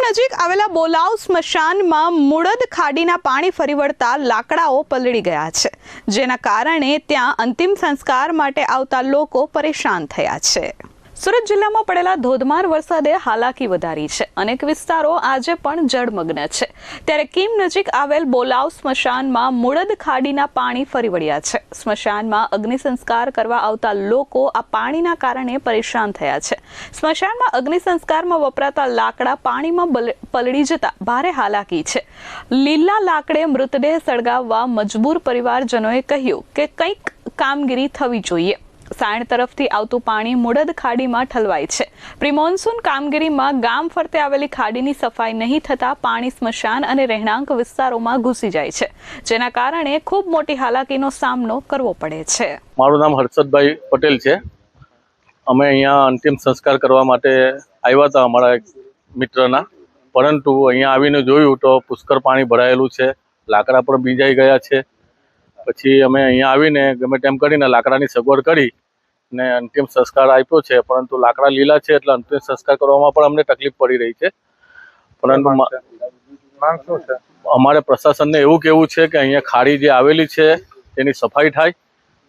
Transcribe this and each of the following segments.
નજીક આવેલા બોલાવ સ્મશાનમાં મુળદ ખાડીના પાણી ફરી વળતા લાકડાઓ પલળી ગયા છે, જેના કારણે ત્યાં અંતિમ સંસ્કાર માટે આવતા લોકો પરેશાન થયા છે। સુરત જિલ્લામાં પડેલા ધોધમાર વરસાદે હાલાકી વધારી છે। અનેક વિસ્તારો આજે પણ જળમગ્ન છે, ત્યારે કીમ નજીક આવેલ બોલાવ સ્મશાનમાં મુળદ ખાડીના પાણી ફરી વળ્યા છે। સ્મશાનમાં અગ્નિ સંસ્કાર કરવા આવતા લોકો આ પાણીના કારણે પરેશાન થયા છે। સ્મશાનમાં અગ્નિ સંસ્કારમાં વપરાતા લાકડા પાણીમાં પલળી જતા ભારે હાલાકી છે। લીલા લાકડે મૃતદેહ સળગાવવા મજબૂર પરિવારજનોએ કહ્યું કે કંઈક કામગીરી થવી જોઈએ। સાયણ તરફથી આવતું પાણી મુળદ ખાડીમાં ઠલવાય છે। પ્રી મોન્સૂન કામગીરીમાં ગામ ફરતે આવેલી ખાડીની સફાઈ નહીં થતા પાણી સ્મશાન અને રહેણાંક વિસ્તારોમાં ઘૂસી જાય છે, જેના કારણે ખૂબ મોટી હાલાકીનો સામનો કરવો પડે છે। મારું નામ હર્ષદભાઈ પટેલ છે। અમે અહીંયા અંતિમ સંસ્કાર કરવા માટે આવ્યા હતા અમારા એક મિત્રના, પરંતુ અહીંયા આવીને જોયું તો પુષ્કળ પાણી ભરાયેલું છે, લાકડા પણ ભીંજાઈ ગયા છે। પછી અમે અહીંયા આવીને ગમે તેમ કરીને લાકડાની સગવડ કરી ને અંતિમ સંસ્કાર આપ્યો છે, પરંતુ લાકડા લીલા છે એટલે અંતિમ સંસ્કાર કરવામાં પણ અમને તકલીફ પડી રહી છે। પરંતુ અમારે પ્રશાસનને એવું કહેવું છે કે અહીંયા ખાડી જે આવેલી છે તેની સફાઈ થાય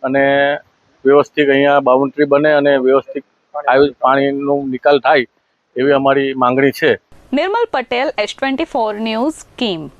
અને વ્યવસ્થિત અહીંયા બાઉન્ડ્રી બને અને વ્યવસ્થિત પાણીનો નિકાલ થાય એવી અમારી માંગણી છે। નિર્મલ પટેલ, S24 ન્યૂઝ, કીમ।